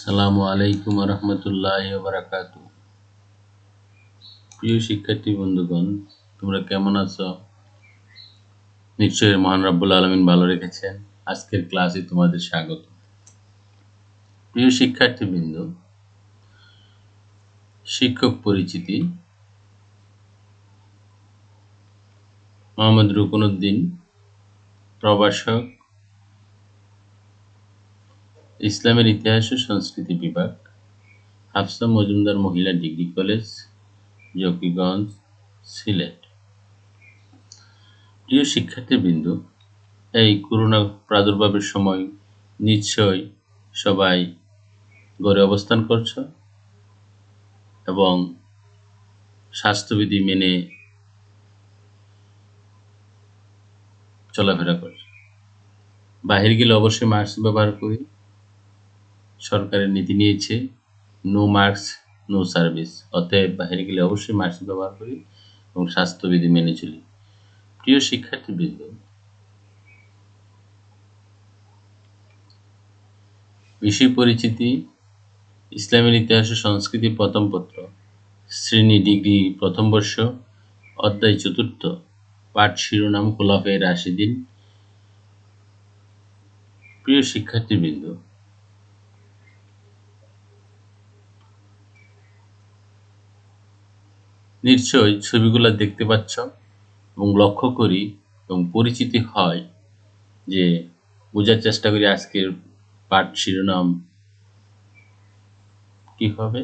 আসসালামু আলাইকুম রহমতুল্লাহি ওয়া বারাকাতুহু। প্রিয় শিক্ষার্থী বন্ধুগণ, তোমরা কেমন আছো? নিশ্চয়ই মহান রব্বুল আলামিন ভালো রেখেছেন। আজকের ক্লাসে তোমাদের স্বাগত। প্রিয় শিক্ষার্থীবৃন্দ, শিক্ষক পরিচিতি। মোহাম্মদ রুকনউদ্দিন, প্রভাষক, ইসলামের ইতিহাস ও সংস্কৃতি বিভাগ, হাফসা মজুমদার মহিলা ডিগ্রি কলেজ, জকিগঞ্জ, সিলেট। প্রিয় শিক্ষার্থীবৃন্দ, এই করোনা প্রাদুর্ভাবের সময় নিশ্চয় সবাই ঘরে অবস্থান করছ এবং স্বাস্থ্যবিধি মেনে চলাফেরা করছ। বাহির গেলে অবশ্যই মাস্ক ব্যবহার করি। সরকারের নীতি নিয়েছে নো মাস্ক নো সার্ভিস, অতএব বাহিরে গেলে অবশ্যই মাস্ক ব্যবহার করি এবং স্বাস্থ্যবিধি মেনে চলি। প্রিয় শিক্ষার্থীবৃন্দ, বিষয় পরিচিতি। ইসলামের ইতিহাস ও সংস্কৃতি প্রথম পত্র, শ্রেণী ডিগ্রি প্রথম বর্ষ, অধ্যায় চতুর্থ, পাঠ শিরোনাম খোলাফায়ে রাশিদিন। প্রিয় শিক্ষার্থীবৃন্দ, নিশ্চয়ই ছবিগুলো দেখতে পাচ্ছ এবং লক্ষ্য করি এবং পরিচিতি হয় যে বোঝার চেষ্টা করি আজকের পাঠ শিরোনাম কি হবে।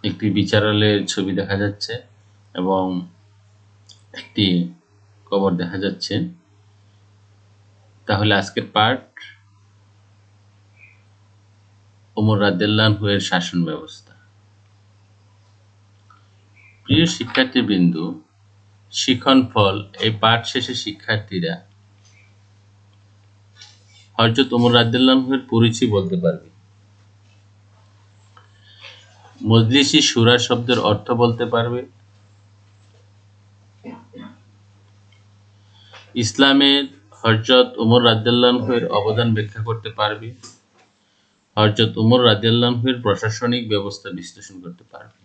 একটি বিচারালয়ের ছবি দেখা যাচ্ছে এবং একটি কবর দেখা যাচ্ছে। তাহলে আজকের পাঠ ওমর রাদিয়াল্লাহু আনহু এর শাসন ব্যবস্থা। প্রিয় শিক্ষার্থীবৃন্দ, শিখন ফল। এই পাঠ শেষে শিক্ষার্থীরা হযরত ওমর রাদিয়াল্লাহু আনহু এর পরিচয় বলতে পারবে, মজলিসি শুরা শব্দের অর্থ বলতে পারবে, ইসলামের হযরত ওমর রাদিয়াল্লাহু আনহু এর অবদান ব্যাখ্যা করতে পারবে, হযরত ওমর রাদিয়াল্লাহু আনহু এর প্রশাসনিক ব্যবস্থা বিশ্লেষণ করতে পারবে।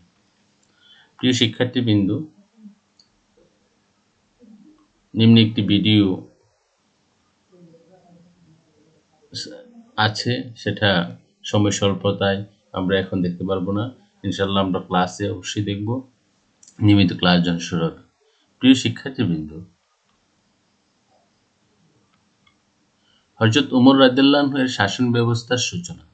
প্রিয় শিক্ষার্থীবৃন্দ, নিম্নে একটি ভিডিও আছে, সেটা সময় স্বল্পতায় আমরা এখন দেখতে পারবো না। ইনশাআল্লাহ আমরা ক্লাসে অবশ্যই দেখব, নিয়মিত ক্লাস যখন শুরু হবে। প্রিয় শিক্ষার্থীবৃন্দ, হযরত ওমর রাদিয়াল্লাহু আনহু এর শাসন ব্যবস্থার সূচনা।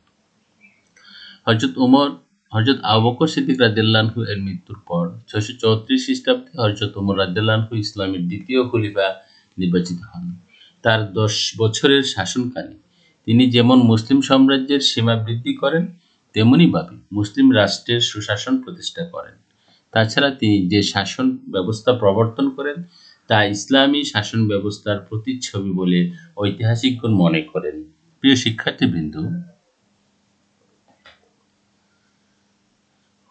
হযরত আবু বকর সিদ্দিক রাদিয়াল্লাহু আনহু এর মৃত্যুর পর 634 খ্রিস্টাব্দে হযরত ওমর রাদিয়াল্লাহু আনহু ইসলামের দ্বিতীয় খলিফা নির্বাচিত হন। তার 10 বছরের শাসনকালে তিনি যেমন মুসলিম সাম্রাজ্যের সীমা বৃদ্ধি করেন, তেমনি ভাবে মুসলিম রাষ্ট্রের সুশাসন প্রতিষ্ঠা করেন। তাছাড়া তিনি যে শাসন ব্যবস্থা প্রবর্তন করেন তা ইসলামী শাসন ব্যবস্থার প্রতিচ্ছবি বলে ঐতিহাসিকগণ মনে করেন। প্রিয় শিক্ষার্থীবৃন্দ,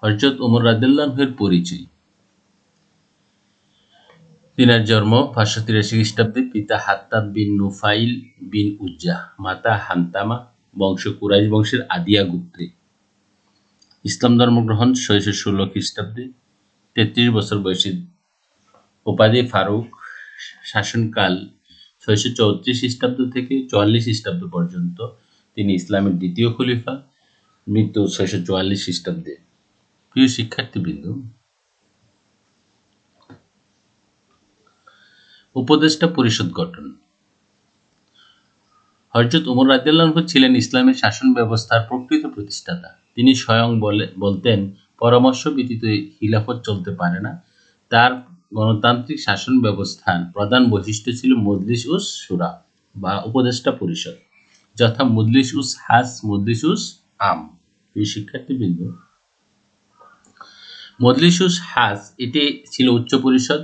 হযরত ওমর রাদিয়াল্লাহু আনহু এর পরিচয়। তিনার জন্ম 583 খ্রিস্টাব্দে। পিতা হাত্তাব বিন নুফাইল বিন উজ্জাহ, মাতা হান্তামা, বংশ কুরাইশ বংশের আদিয়া গোত্রে। ইসলাম ধর্ম গ্রহণ 616 খ্রিস্টাব্দে। 33 বছর বয়সে উপাধি ফারুক। শাসনকাল 634 খ্রিস্টাব্দ থেকে 44 খ্রিস্টাব্দ পর্যন্ত তিনি ইসলামের দ্বিতীয় খলিফা। মৃত্যু 644 খ্রিস্টাব্দে। প্রিয় শিক্ষার্থীবৃন্দ, উপদেষ্টা পরিষদ গঠন। হযরত ওমর রাদিয়াল্লাহু আনহু ছিলেন ইসলামের শাসন ব্যবস্থার প্রকৃত প্রতিষ্ঠাতা। তিনি স্বয়ং বলতেন, পরামর্শ ব্যতীত খিলাফত চলতে পারে না। তার গণতান্ত্রিক শাসন ব্যবস্থার প্রধান বৈশিষ্ট্য ছিল মজলিস উস শুরা বা উপদেষ্টা পরিষদ, যথা মজলিস উস হাস, মজলিস উস আম। প্রিয় শিক্ষার্থীবৃন্দ, মজলিস উস হাস এটি ছিল উচ্চ পরিষদ।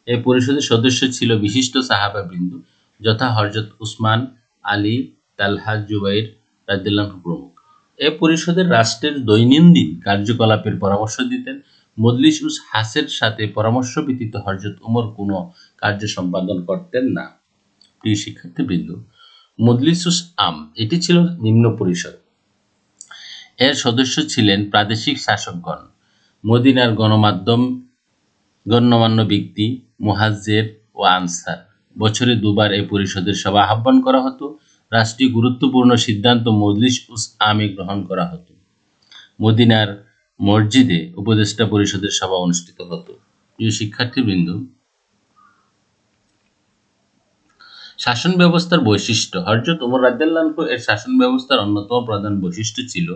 এই পরিষদের সদস্য ছিল বিশিষ্ট সাহাবাবৃন্দ, যথা হযরত উসমান, আলী, তালহা, জুবাইর রাদিয়াল্লাহু আনহু প্রমুখ। এই পরিষদের রাষ্ট্রের দৈনন্দিন কার্যকলাপের পরামর্শ দিতেন। মজলিস উস হাসের সাথে পরামর্শ ব্যতীত হযরত ওমর কোনো কার্য সম্পাদন করতেন না। প্রিয় শিক্ষার্থীবৃন্দ, মজলিসুস আম এটি ছিল নিম্ন পরিষদ। এর সদস্য ছিলেন প্রাদেশিক শাসকগণ, মদিনার গণ্যমান্য ব্যক্তি, মুহাজ্জের ও আনসার। বছরে দুবার এই পরিষদের সভা আহ্বান করা হতো। রাষ্ট্রীয় গুরুত্বপূর্ণ সিদ্ধান্ত মজলিস উস আমে গ্রহণ করা হতো। মদিনার মসজিদে উপদেষ্টা পরিষদের সভা অনুষ্ঠিত হতো। প্রিয় শিক্ষার্থীবৃন্দ, শাসন ব্যবস্থার বৈশিষ্ট্য। হযরত ওমর রাদিয়াল্লাহু আনহু এর শাসন ব্যবস্থার অন্যতম প্রধান বৈশিষ্ট্য ছিল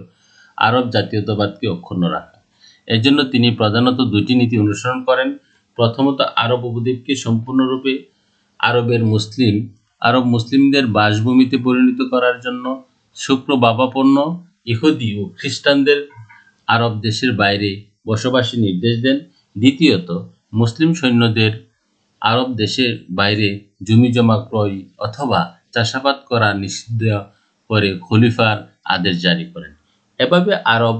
আরব জাতীয়তাবাদকে অক্ষুণ্ণ রাখা। এর জন্য তিনি প্রধানত দুটি নীতি অনুসরণ করেন। প্রথমত, আরব উপদ্বীপকে সম্পূর্ণরূপে আরব মুসলিমদের বাসভূমিতে পরিণত করার জন্য শুক্রবাবাপন্ন ইহুদি ও খ্রিস্টানদের আরব দেশের বাইরে বসবাসের নির্দেশ দেন। দ্বিতীয়ত, মুসলিম সৈন্যদের আরব দেশের বাইরে জমিজমা ক্রয় অথবা চাষাবাদ করা নিষিদ্ধ করে খলিফার আদেশ জারি করেন। এভাবে আরব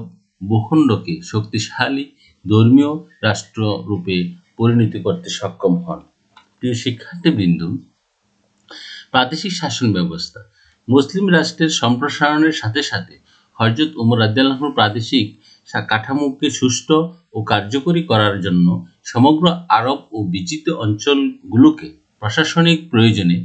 ভূখণ্ডকে শক্তিশালী ধর্মীয় রাষ্ট্ররূপে পরিণত করতে সক্ষম হন। প্রিয় শিক্ষার্থীবৃন্দ, প্রাদেশিক শাসন ব্যবস্থা। মুসলিম রাষ্ট্রের সম্প্রসারণের সাথে সাথে হযরত ওমর রাদিয়াল্লাহু আনহু প্রাদেশিক কাঠামোকে সুষ্ঠু ও কার্যকরী করার জন্য সমগ্র আরব ও বিজিত অঞ্চলগুলোকে প্রশাসনিক প্রয়োজনে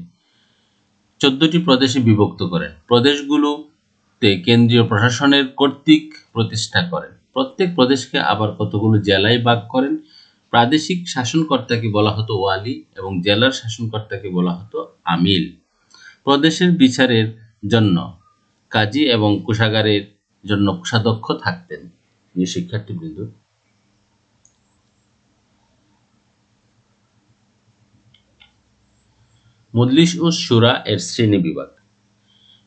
14টি প্রদেশে বিভক্ত করেন। প্রদেশগুলোতে কেন্দ্রীয় প্রশাসনের কর্তৃক প্রতিষ্ঠা করেন। প্রত্যেক প্রদেশকে আবার কতগুলো জেলায় ভাগ করেন। প্রাদেশিক শাসনকর্তাকে বলা হতো ওয়ালি এবং জেলার শাসনকর্তাকে বলা হতো আমিল। প্রদেশের বিচারের জন্য কাজী এবং কোষাগারের জন্য কোষাধ্যক্ষ থাকতেন। প্রিয় শিক্ষার্থীবৃন্দ, মজলিস ও শুরা এর শ্রেণী বিভাগ।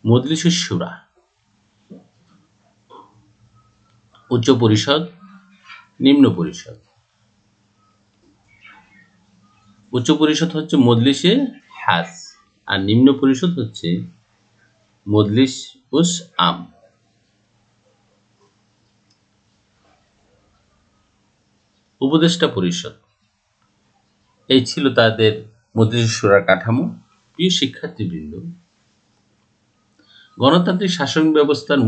মজলিস ও শুরা, উচ্চ পরিষদ, নিম্ন পরিষদ। উচ্চ পরিষদ হচ্ছে মজলিসে হাস আর নিম্ন পরিষদ হচ্ছে মজলিস উস আম। উপদেষ্টা পরিষদ, এই ছিল তাদের মজলিস শুরার কাঠামো। প্রিয় শিক্ষার্থীবৃন্দ, গণতান্ত্রিক শাসন ব্যবস্থার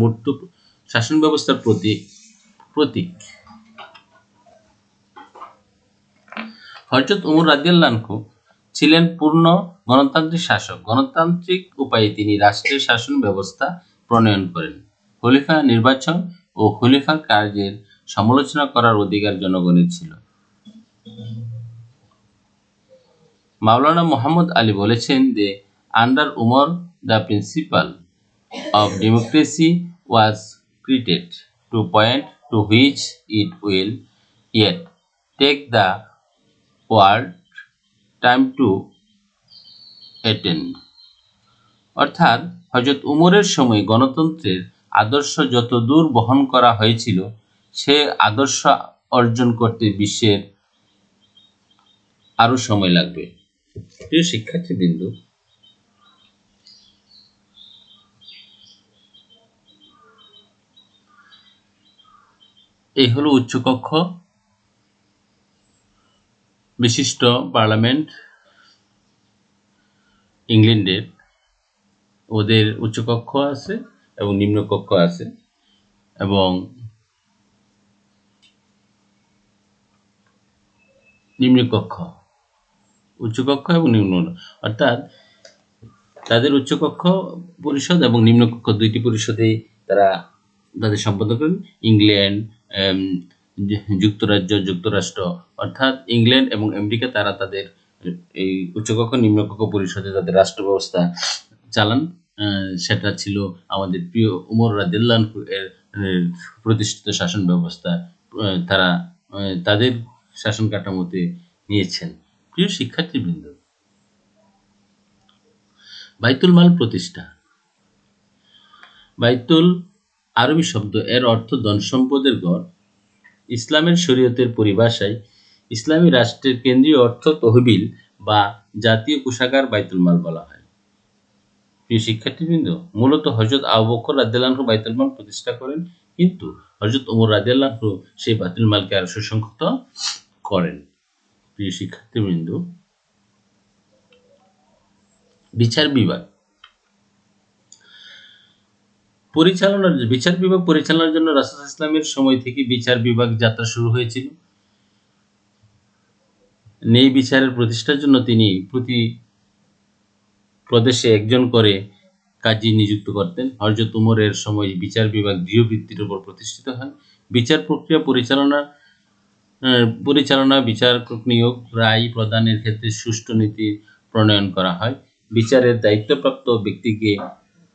প্রতীক। হযরত ওমর রাদিয়াল্লাহু আনহু ছিলেন পূর্ণ গণতান্ত্রিক শাসক। গণতান্ত্রিক উপায়ে তিনি রাষ্ট্রের শাসন ব্যবস্থা প্রণয়ন করেন। খলিফা নির্বাচন ও খলিফার কার্যের সমালোচনা করার অধিকার জনগণের ছিল। মাওলানা মুহাম্মদ আলী বলেছেন যে, under Umar the principal of democracy was created, to point to which it will yet take the world time to attain. অর্থাৎ হযরত উমরের সময় গণতন্ত্রের আদর্শ যত দূর বহন করা হয়েছিল, সে আদর্শ অর্জন করতে বিশ্বের আরো সময় লাগবে। প্রিয় শিক্ষার্থীবৃন্দ, এই হলো উচ্চকক্ষ বিশিষ্ট পার্লামেন্ট ইংল্যান্ডের। ওদের উচ্চকক্ষ আছে এবং নিম্নকক্ষ আছে, এবং নিম্নকক্ষ, উচ্চকক্ষ এবং নিম্ন, অর্থাৎ তাদের উচ্চকক্ষ পরিষদ এবং নিম্নকক্ষ দুইটি পরিষদেই তারা তাদের সম্পাদন করেন। ইংল্যান্ড, যুক্তরাজ্য, যুক্তরাষ্ট্র, অর্থাৎ ইংল্যান্ড এবং আমেরিকা, তারা তাদের এই উচ্চকক্ষ নিম্নকক্ষ পরিষদে তাদের রাষ্ট্র ব্যবস্থা চালান। সেটা ছিল আমাদের প্রিয় উমর রাদিয়াল্লাহু আনহু এর প্রতিষ্ঠিত শাসন ব্যবস্থা। তারা তাদের শাসন কাঠামোতে নিয়েছেন। প্রিয় শিক্ষার্থীবৃন্দ, বাইতুল মাল প্রতিষ্ঠা। বাইতুল আরবি শব্দ, এর অর্থ ধন সম্পদের ঘর। ইসলামের শরীয়তের পরিভাষায় ইসলামী রাষ্ট্রের কেন্দ্রীয় অর্থ তহবিল বা জাতীয় কোষাগার বাইতুল মাল বলা হয়। প্রিয় শিক্ষার্থীবৃন্দ, মূলত হযরত আবু বকর রাদিয়াল্লাহু আনহু বাইতুল মাল প্রতিষ্ঠা করেন, কিন্তু হযরত ওমর রাদিয়াল্লাহু আনহু সেই বাইতুল মালকে আরো সুসংহত করেন। প্রিয় শিক্ষার্থীবৃন্দ, বিচার বিভাগ পরিচালনার জন্য রাসূল ইসলামের সময় থেকে বিচার বিভাগ যাত্রা শুরু হয়েছিল। ন্যায় বিচারের প্রতিষ্ঠার জন্য তিনি প্রতি প্রদেশে একজন করে কাজী নিযুক্ত করতেন। হযরত উমরের সময় বিচার বিভাগ দৃঢ় ভিত্তির উপর প্রতিষ্ঠিত হয়। বিচার প্রক্রিয়া পরিচালনা, বিচারক নিয়োগ, রায় প্রদানের ক্ষেত্রে সুষ্ঠু নীতি প্রণয়ন করা হয়। বিচারের দায়িত্বপ্রাপ্ত ব্যক্তিকে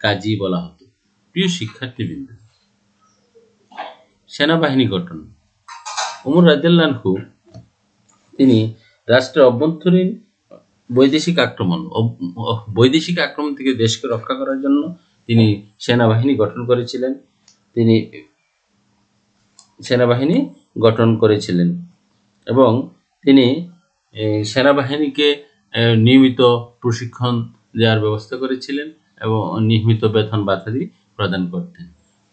কাজী বলা হতো। প্রিয় শিক্ষার্থীবৃন্দ, সেনাবাহিনী গঠন। উমর রাদিয়াল্লাহু আনহু তিনি রাষ্ট্রের অভ্যন্তরীণ বৈদেশিক আক্রমণ থেকে দেশকে রক্ষা করার জন্য তিনি সেনাবাহিনী গঠন করেছিলেন এবং তিনি সেনাবাহিনীকে নিয়মিত প্রশিক্ষণ দেওয়ার ব্যবস্থা করেছিলেন এবং নিয়মিত বেতন ভাতাদি প্রদান করতেন।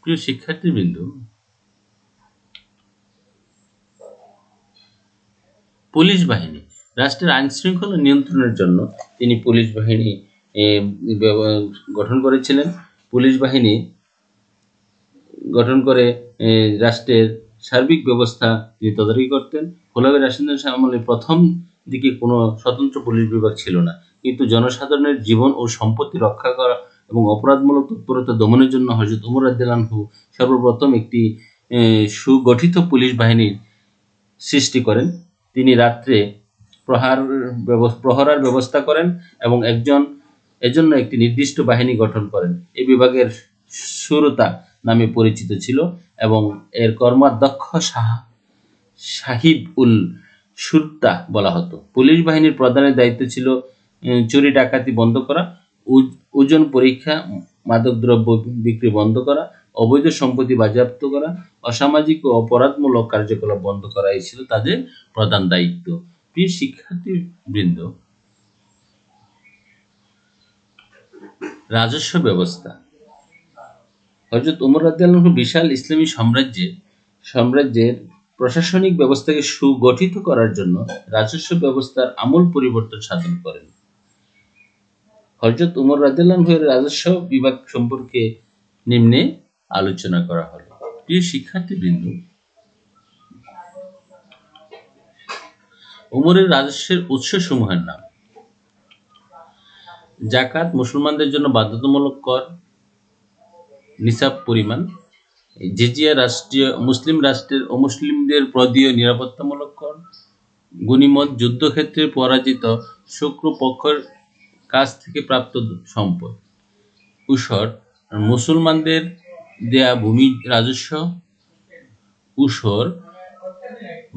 প্রিয় শিক্ষার্থীবৃন্দ, পুলিশ বাহিনী। রাষ্ট্রের আইন শৃঙ্খলা নিয়ন্ত্রণের জন্য তিনি পুলিশ বাহিনী গঠন করেছিলেন। পুলিশ বাহিনী গঠন করে রাষ্ট্রের সার্বিক ব্যবস্থা তিনি তদারকি করতেন। খোলাফায়ে রাশিদিন আমলে প্রথম দিকে কোনো স্বতন্ত্র পুলিশ বিভাগ ছিল না, কিন্তু জনসাধারণের জীবন ও সম্পত্তি রক্ষা করা এবং অপরাধমূলক তৎপরতা দমনের জন্য হযরত উমর রাদিয়াল্লাহু আনহু সর্বপ্রথম একটি সুগঠিত পুলিশ বাহিনীর সৃষ্টি করেন। তিনি রাত্রে প্রহরার ব্যবস্থা করেন এবং এজন্য একটি নির্দিষ্ট বাহিনী গঠন করেন। এই বিভাগের শুরতা নামে পরিচিত ছিল এবং এর কর্মাধ্যক্ষ সাহিব উল শুরতা বলা হতো। পুলিশ বাহিনীর প্রধানের দায়িত্ব ছিল চুরি ডাকাতি বন্ধ করা, ওজন পরীক্ষা, মাদকদ্রব্য বিক্রি বন্ধ করা, অবৈধ সম্পত্তি বাজেয়াপ্ত করা, অসামাজিক ও অপরাধমূলক কার্যকলাপ বন্ধ করা এই ছিল তাদের প্রধান দায়িত্ব। প্রিয় শিক্ষার্থীবৃন্দ, রাজস্ব ব্যবস্থা। হযরত উমর রাদিয়াল্লাহু আনহু বিশাল ইসলামী সাম্রাজ্যের প্রশাসনিক ব্যবস্থাকে সুগঠিত করার জন্য রাজস্ব ব্যবস্থার আমূল পরিবর্তন সাধন করেন। হযরত উমর রাদিয়াল্লাহু আনহু এর রাজস্ব বিভাগ সম্পর্কে নিম্নে আলোচনা করা হলো। প্রিয় শিক্ষার্থীবৃন্দ, উমরের রাজস্বের উৎসসমূহের নাম। যাকাত মুসলমানদের জন্য বাধ্যতামূলক কর, নিসাব পরিমাণ। জিজিয়া মুসলিম রাষ্ট্রের অমুসলিমদের প্রদেয় নিরাপত্তামূলক কর। গনিমত যুদ্ধক্ষেত্রে পরাজিত শত্রুপক্ষের কাছ থেকে প্রাপ্ত সম্পদ। উসর মুসলমানদের দেয়া ভূমি রাজস্ব। উসর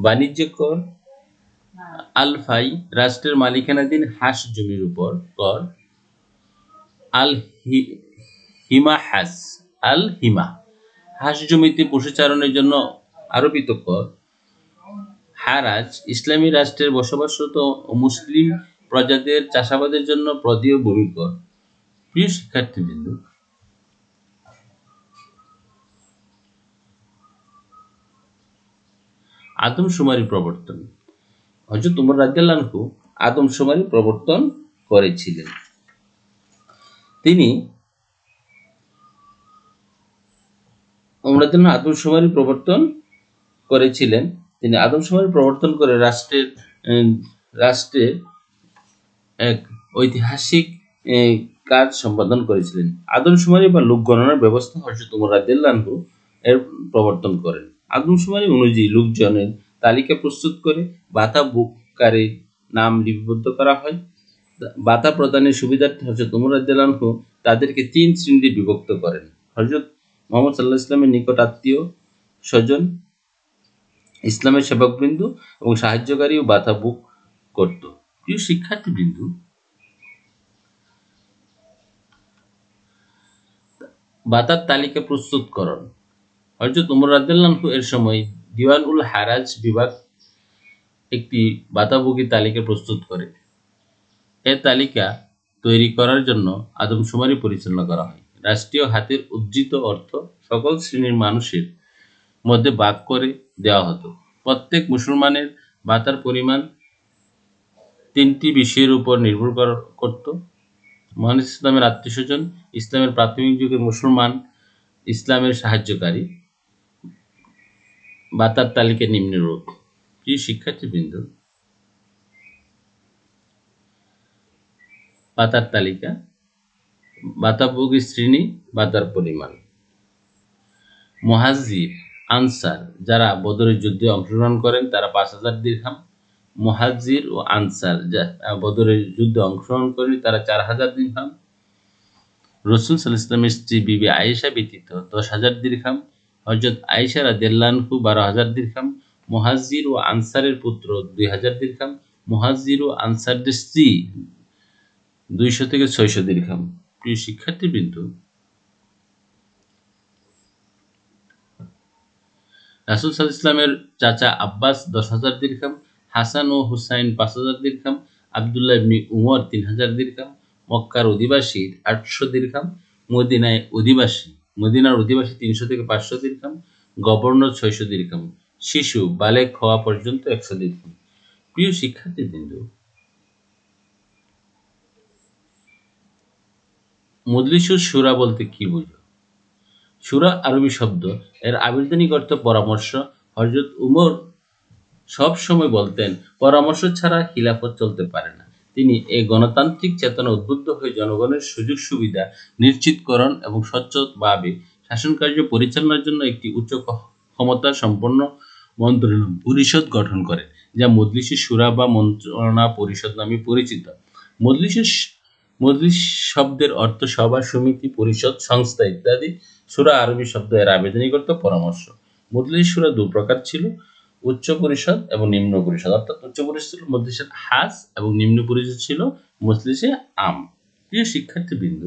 বাণিজ্য কর। আল-ফাই রাষ্ট্রের মালিকানাধীন হাঁস জমির উপর কর। আল-হিমা হাঁস জমিতে পশুচারণের জন্য আরোপিত কর। হারাজ ইসলামী রাষ্ট্রের বসবাসরত মুসলিম প্রজাদের চাষাবাদের জন্য প্রদেয় ভূমি কর। প্রিয় শিক্ষার্থীবৃন্দ, আদমশুমারি প্রবর্তন। হযরত উমর রাদিয়াল্লাহু আনহু আদমশুমারি প্রবর্তন করেছিলেন। তিনি আদমশুমারি প্রবর্তন করে রাষ্ট্রের এক ঐতিহাসিক কাজ সম্পাদন করেছিলেন। আদমশুমারি বা লোক গণনার ব্যবস্থা হযরত উমর রাদিয়াল্লাহু আনহু এর প্রবর্তন করেন। আদমশুমারি অনুযায়ী লোকজনের তালিকা প্রস্তুত করে ভাতা বুককারীর নাম লিপিবদ্ধ করা হয়। ভাতা প্রদানের সুবিধার্থে হযরত উমর রাদিয়াল্লাহু আনহু তাদেরকে 3 শ্রেণীতে বিভক্ত করেন। হযরত মুহাম্মদ সাল্লাল্লাহু আলাইহি ওয়াসাল্লামের নিকট আত্মীয় স্বজন, ইসলামের সেবকবৃন্দ এবং সাহায্যকারীও ভাতা বুক করত। প্রিয় শিক্ষার্থীবৃন্দ, ভাতার তালিকা প্রস্তুতকরণ। হযরত উমর রাদিয়াল্লাহু আনহু এর সময় দিওয়ান উল হারাজ বিভাগ একটি ভাতাভোগী তালিকা প্রস্তুত করে। এ তালিকা তৈরি করার জন্য আদমশুমারি পরিচালনা করা হয়। রাষ্ট্রীয় হাতের উদ্ধৃত অর্থ সকল শ্রেণীর মানুষের মধ্যে ভাগ করে দেওয়া হতো। প্রত্যেক মুসলমানের ভাতার পরিমাণ 3টি বিষয়ের উপর নির্ভর করত: মহান ইসলামের আত্মীয়স্বজন, ইসলামের প্রাথমিক যুগের মুসলমান, ইসলামের সাহায্যকারী। বাতার তালিকা নিম্নরূপ। প্রিয় শিক্ষার্থীবৃন্দ, বাতার তালিকা: বাতাভোগী শ্রেণী, বাতার পরিমাণ। মুহাজির, আনসার যারা বদরের যুদ্ধে অংশগ্রহণ করেন তারা 5,000 দিরহাম। মুহাজির ও আনসার বদরের যুদ্ধে অংশগ্রহণ করেন তারা 4,000 দিরহাম। রাসূল সাল্লাল্লাহু আলাইহি ওয়াসাল্লামের স্ত্রী বিবি আয়েশা ব্যতীত 10,000 দিরহাম। হযরত আয়েশা রাদিয়াল্লাহু আনহু 12,000 দিরহাম। মুহাজির ও আনসারের পুত্র 2,000 দিরহাম। মুহাজির ও আনসারদের স্ত্রী 200 থেকে 600 দিরহাম। প্রিয় শিক্ষার্থীবৃন্দ, রাসূল সাল্লাল্লাহু আলাইহি ওয়াসাল্লামের চাচা আব্বাস 10,000 দিরহাম। হাসান ও হুসাইন 5,000 দিরহাম। আব্দুল্লাহ ইবনে উমর 3,000 দিরহাম। মক্কার অধিবাসী 800 দিরহাম। মদিনার অধিবাসী 300 থেকে 500 দিরহাম। গভর্নর 600 দিরহাম। শিশু বালেগ হওয়া পর্যন্ত 100 দিরহাম। প্রিয় শিক্ষার্থীবৃন্দ, মজলিসুস শুরা বলতে কি বোঝো? শুরা আরবি শব্দ, এর আবিধানিক অর্থ পরামর্শ। হযরত উমর সব সময় বলতেন, পরামর্শ ছাড়া খিলাফত চলতে পারে না। তিনি এই গণতান্ত্রিক চেতনা উদ্বুদ্ধ হয়ে জনগণের সুযোগ সুবিধা নিশ্চিতকরণ এবং স্বচ্ছভাবে শাসনকার্য পরিচালনার জন্য একটি উচ্চ ক্ষমতা সম্পন্ন মন্ত্রণা পরিষদ গঠন করেন, যা মজলিসে শুরা বা মন্ত্রণা পরিষদ নামে পরিচিত। মজলিস শব্দের অর্থ সভা, সমিতি, পরিষদ, সংস্থা ইত্যাদি। শুরা আরবি শব্দ, এর আবিধানিক অর্থ পরামর্শ। মজলিস শুরা দু প্রকার ছিল: উচ্চ পরিষদ এবং নিম্ন পরিষদ। অর্থাৎ উচ্চ পরিষদ ছিল মজলিসে খাস এবং নিম্ন পরিষদ ছিল মজলিসে আম। প্রিয় শিক্ষার্থীবৃন্দ,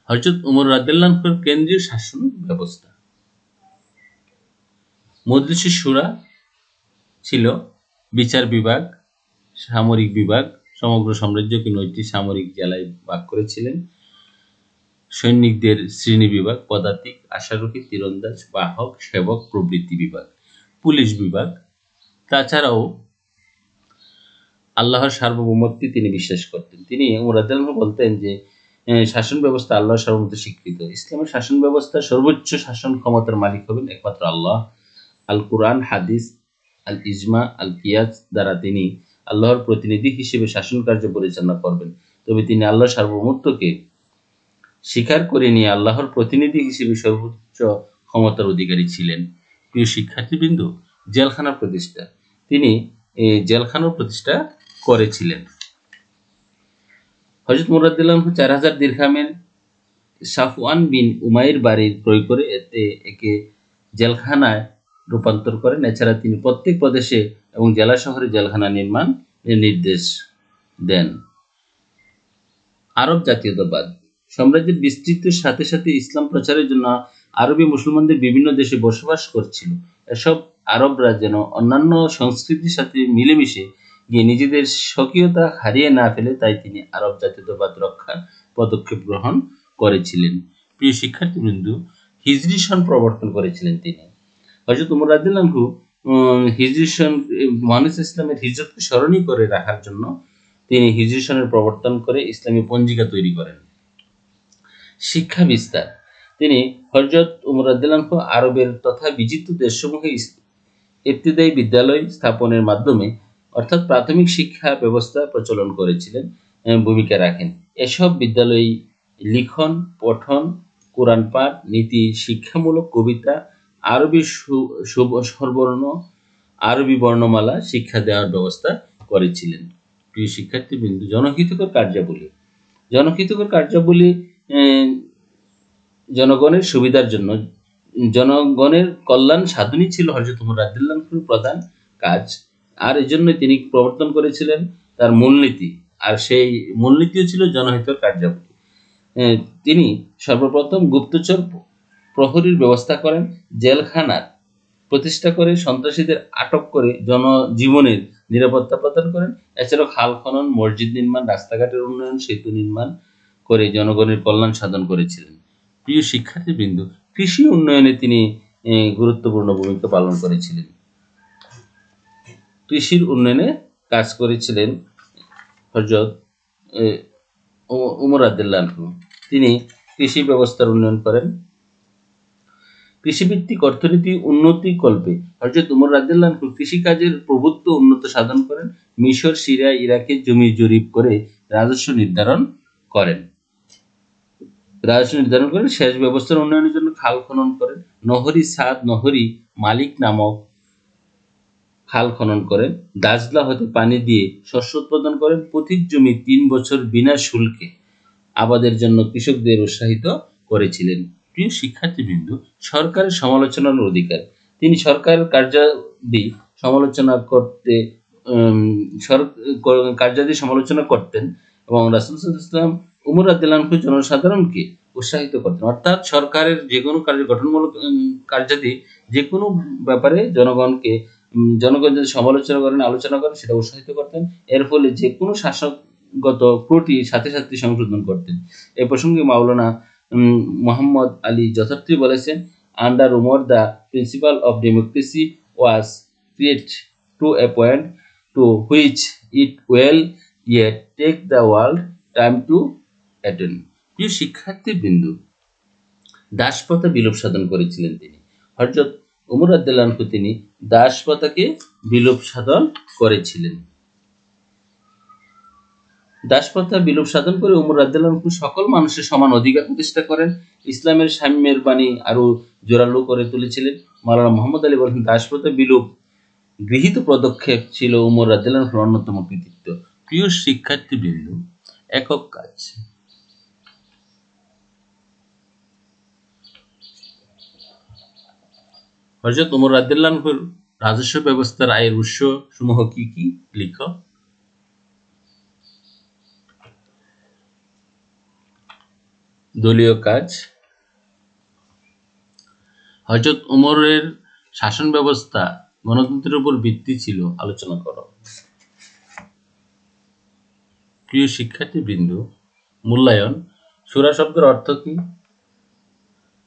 হযরত উমর রাদিয়াল্লাহু আনহুর কেন্দ্রীয় শাসন ব্যবস্থা। মজলিসে শুরা ছিল বিচার বিভাগ, সামরিক বিভাগ, সমগ্র সাম্রাজ্যকে 9টি সামরিক জেলায় ভাগ করেছিলেন। সৈনিকদের শ্রেণী বিভাগ: পদাতিক, আশারোহী, তীরন্দাজ, বাহক, সেবক প্রভৃতি বিভাগ। পুলিশ বিভাগ। তাছাড়াও আল্লাহর সার্বভৌমত্বে তিনি বিশ্বাস করতেন। তিনি উমর রাদিয়াল্লাহু আনহু বলতেন যে শাসন ব্যবস্থা আল্লাহর সার্বভৌমত্ব স্বীকৃত। ইসলামের শাসন ব্যবস্থা সর্বোচ্চ শাসন ক্ষমতার মালিক হবেন একমাত্র আল্লাহ। আল কুরআন, হাদিস, আল ইজমা, আল কিয়াস দ্বারা তিনি আল্লাহর প্রতিনিধি হিসেবে শাসন কার্য পরিচালনা করবেন। তবে তিনি আল্লাহর সার্বভৌমত্বকে স্বীকার করে নিয়ে আল্লাহর প্রতিনিধি হিসেবে সর্বোচ্চ ক্ষমতার অধিকারী ছিলেন। প্রিয় শিক্ষার্থীবৃন্দ, জেলখানা প্রতিষ্ঠা। তিনি জেলখানা প্রতিষ্ঠা করেছিলেন। হযরত উমর রাদিয়াল্লাহু আনহু 4,000 দিরহামের সাফওয়ান বিন উমাইর বাড়ি ক্রয় করে একে জেলখানায় রূপান্তর করেন। এছাড়া তিনি প্রত্যেক প্রদেশে এবং জেলা শহরে জেলখানা নির্মাণের নির্দেশ দেন। আরব জাতীয়তাবাদ। সাম্রাজ্যের বিস্তৃতির সাথে সাথে ইসলাম প্রচারের জন্য আরবি মুসলমানদের বিভিন্ন দেশে বসবাস করছিল। এসব আরবরা যেন অন্যান্য সংস্কৃতির সাথে মিলেমিশে গিয়ে নিজেদের স্বকীয়তা হারিয়ে না ফেলে, তাই তিনি আরব জাতীয়তাবাদ রক্ষার পদক্ষেপ গ্রহণ করেছিলেন। প্রিয় শিক্ষার্থীবৃন্দ, হিজরি সন প্রবর্তন করেছিলেন তিনি। হযরত উমর রাদিয়াল্লাহু আনহু হিজরি সন, মহান ইসলামের হিজরতকে স্মরণীয় করে রাখার জন্য তিনি হিজরি সনের প্রবর্তন করে ইসলামী পঞ্জিকা তৈরি করেন। শিক্ষা বিস্তার। তিনি হযরত উমর রাদিয়াল্লাহু আনহু আরবের তথা বিজিত দেশসমূহে ইবতিদায়ী বিদ্যালয় স্থাপনের মাধ্যমে অর্থাৎ প্রাথমিক শিক্ষা ব্যবস্থা প্রচলন করেছিলেন, ভূমিকা রাখেন। এসব বিদ্যালয়ে লিখন, পঠন, কোরআন পাঠ, নীতি শিক্ষামূলক কবিতা, আরবি স্বরবর্ণ, আরবি বর্ণমালা শিক্ষা দেওয়ার ব্যবস্থা করেছিলেন। প্রিয় শিক্ষার্থীবৃন্দ, জনহিতকর কার্যাবলী। জনহিতকর কার্যাবলী জনগণের সুবিধার জন্য, জনগণের কল্যাণ সাধনই ছিল হযরত উমর রাদিয়াল্লাহু আনহুর প্রধান কাজ। আর এজন্য তিনি প্রবর্তন করেছিলেন তার মূলনীতি, আর সেই মূলনীতিও ছিল জনহিতকর কার্যাবলী। তিনি সর্বপ্রথম গুপ্তচর প্রহরীর ব্যবস্থা করেন, জেলখানার প্রতিষ্ঠা করে সন্ত্রাসীদের আটক করে জনজীবনের নিরাপত্তা প্রদান করেন। এছাড়াও খাল খনন, মসজিদ নির্মাণ, রাস্তাঘাটের উন্নয়ন, সেতু নির্মাণ করে জনগণের কল্যাণ সাধন করেছিলেন। প্রিয় শিক্ষার্থীবৃন্দ, কৃষি উন্নয়নে তিনি গুরুত্বপূর্ণ ভূমিকা পালন করেছিলেন। কৃষির উন্নয়নে কাজ করেছিলেন হযরত উমর রাদিয়াল্লাহু আনহু তিনি কৃষি ব্যবস্থার উন্নয়ন করেন। কৃষিভিত্তিক অর্থনীতি উন্নতি কল্পে হযরত উমর রাদিয়াল্লাহু আনহু কৃষিকাজের প্রভুত্ব উন্নত সাধন করেন। মিশর, সিরিয়া, ইরাকে জমি জরিপ করে রাজস্ব নির্ধারণ করেন। সেচ ব্যবস্থার উন্নয়নের জন্য খাল খনন করেন। নহরি মালিক নামক খাল খনন করেন। দাজলা হতে পানি দিয়ে শস্য উৎপাদন করেন। পতিত জমি ৩ বছর বিনা শুল্কে আবাদের জন্য কৃষকদের উৎসাহিত করেছিলেন। প্রিয় শিক্ষার্থীবৃন্দ, সরকারের সমালোচনার অধিকার। তিনি সরকারের কার্যাদি সমালোচনা করতে কার্যাদি সমালোচনা করতেন এবং রাসূল সাল্লাল্লাহু আলাইহি ওয়াসাল্লাম উমর রাদিয়াল্লাহু আনহু জনসাধারণকে উৎসাহিত করতেন। অর্থাৎ সরকারের যে কোনো গঠনমূলক কার্যাদি যে কোনো ব্যাপারে জনগণ যদি সমালোচনা করেন, আলোচনা করেন, সেটা উৎসাহিত করতেন। এর ফলে যে কোনো শাসকগত ত্রুটি সাথে সাথে সংশোধন করতেন। এ প্রসঙ্গে মাওলানা মোহাম্মদ আলী যথার্থই বলেছেন, under Umar the principle of democracy was created to a point to which it will yet take the world time to attend. প্রিয় শিক্ষার্থীবৃন্দ, দাসপ্রথা বিলোপ সাধন করেছিলেন তিনি। হযরত উমর রাদিয়াল্লাহু আনহু তিনি দাসপ্রথাকে বিলোপ সাধন করেছিলেন। দাসপ্রথা বিলোপ সাধন করে উমর রাদিয়াল্লাহু আনহু সকল মানুষের সমান অধিকার প্রতিষ্ঠা করেন। ইসলামের সাম্যের বাণী আরো জোরালো করে তুলেছিলেন। মাওলানা মুহাম্মদ আলী বলেন, দাসপ্রথা বিলোপ গৃহীত পদক্ষেপ ছিল উমর রাদিয়াল্লাহু আনহুর অন্যতম কৃতিত্ব। প্রিয় শিক্ষার্থীবৃন্দ, একক কাজ। হযরত উমর রাদিয়াল্লাহু আনহুর রাজস্ব ব্যবস্থার আয়ের উৎস সমূহ কি কি? লিখো। দলীয় কাজ। হযরত উমরের শাসন ব্যবস্থা গণতন্ত্রের উপর ভিত্তি ছিল, আলোচনা করো। প্রিয় শিক্ষার্থীবৃন্দ, মূল্যায়ন। সূরা শব্দের অর্থ কি?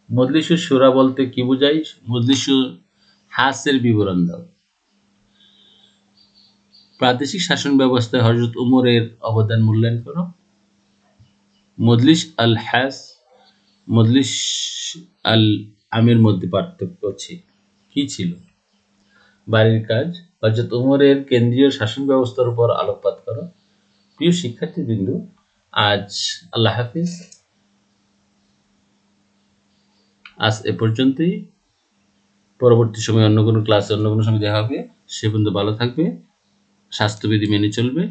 মজলিসুস সূরা বলতে কি বোঝায়? মজলিসুল হাসের বিবরণ দাও। প্রাদেশিক শাসন ব্যবস্থায় হযরত উমরের অবদান মূল্যায়ন করো। মজলিস আল হাস, মজলিস আল আমের মধ্যে পার্থক্য কি ছিল? বাড়ির কাজ। হযরত উমরের কেন্দ্রীয় শাসন ব্যবস্থার উপর আলোকপাত করো। প্রিয় শিক্ষার্থীবৃন্দ, আজ আল্লাহ হাফিজ। আজ এ পর্যন্তই। পরবর্তী সময়ে অন্য কোনো ক্লাসে অন্য কোনো সময় দেখা হবে। সে পর্যন্ত ভালো থাকবে, স্বাস্থ্যবিধি মেনে চলবে।